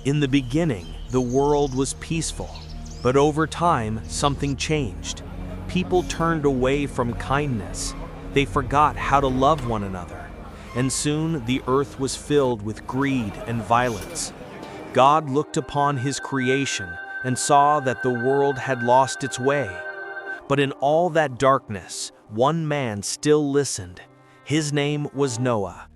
In the beginning, the world was peaceful, but over time, something changed. People turned away from kindness. They forgot how to love one another, and soon the earth was filled with greed and violence. God looked upon his creation and saw that the world had lost its way. But in all that darkness, one man still listened. His name was Noah.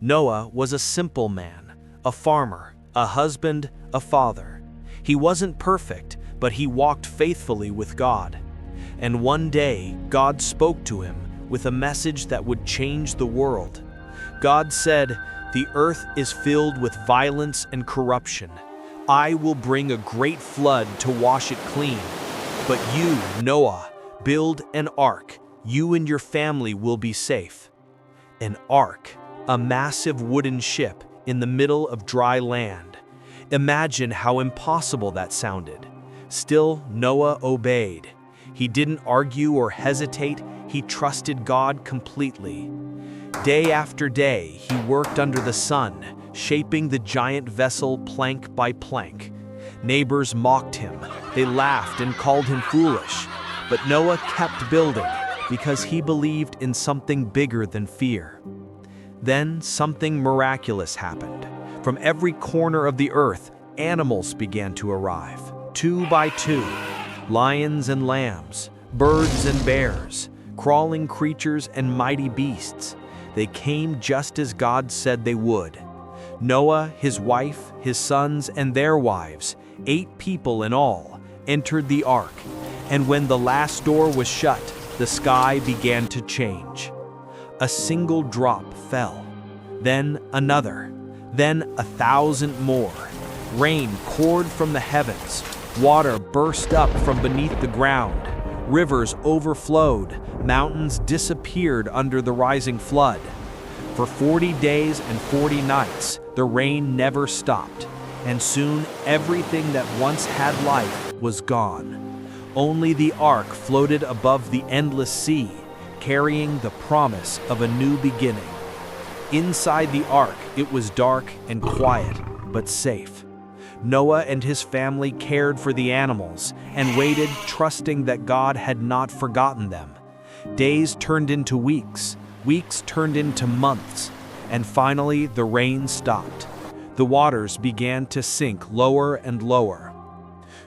Noah was a simple man, a farmer, a husband, a father. He wasn't perfect, but he walked faithfully with God. And one day, God spoke to him with a message that would change the world. God said, "The earth is filled with violence and corruption. I will bring a great flood to wash it clean. But you, Noah, build an ark. You and your family will be safe." An ark, a massive wooden ship in the middle of dry land. Imagine how impossible that sounded. Still, Noah obeyed. He didn't argue or hesitate. He trusted God completely. Day after day, he worked under the sun, shaping the giant vessel plank by plank. Neighbors mocked him. They laughed and called him foolish. But Noah kept building because he believed in something bigger than fear. Then something miraculous happened. From every corner of the earth, animals began to arrive, 2 by 2. Lions and lambs, birds and bears, crawling creatures and mighty beasts. They came just as God said they would. Noah, his wife, his sons, and their wives, 8 people in all, entered the ark. And when the last door was shut, the sky began to change. A single drop fell, then another, then 1,000 more. Rain poured from the heavens. Water burst up from beneath the ground. Rivers overflowed. Mountains disappeared under the rising flood. For 40 days and 40 nights, the rain never stopped, and soon everything that once had life was gone. Only the ark floated above the endless sea, carrying the promise of a new beginning. Inside the ark, it was dark and quiet, but safe. Noah and his family cared for the animals and waited, trusting that God had not forgotten them. Days turned into weeks, weeks turned into months, and finally the rain stopped. The waters began to sink lower and lower.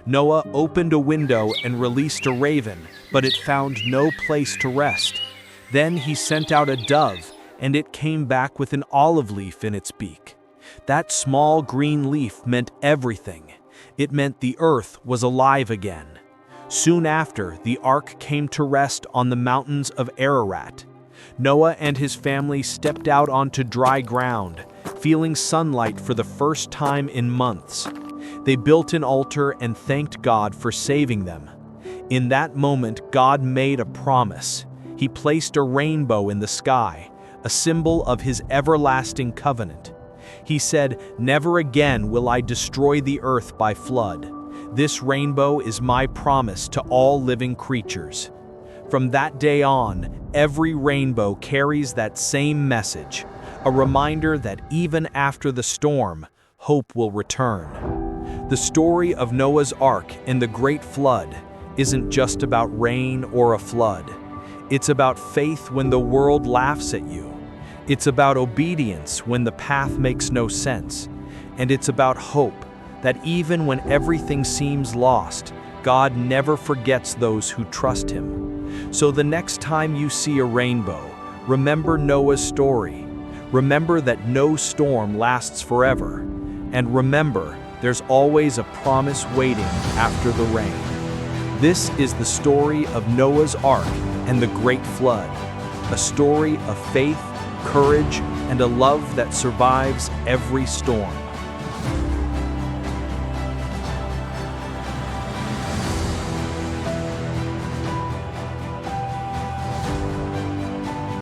Noah opened a window and released a raven, but it found no place to rest. Then he sent out a dove, and it came back with an olive leaf in its beak. That small green leaf meant everything. It meant the earth was alive again. Soon after, the ark came to rest on the mountains of Ararat. Noah and his family stepped out onto dry ground, feeling sunlight for the first time in months. They built an altar and thanked God for saving them. In that moment, God made a promise. He placed a rainbow in the sky, a symbol of his everlasting covenant. He said, "Never again will I destroy the earth by flood. This rainbow is my promise to all living creatures." From that day on, every rainbow carries that same message, a reminder that even after the storm, hope will return. The story of Noah's Ark and the Great Flood isn't just about rain or a flood. It's about faith when the world laughs at you. It's about obedience when the path makes no sense. And it's about hope, that even when everything seems lost, God never forgets those who trust him. So the next time you see a rainbow, remember Noah's story. Remember that no storm lasts forever. And remember, there's always a promise waiting after the rain. This is the story of Noah's Ark and the Great Flood, a story of faith, courage, and a love that survives every storm.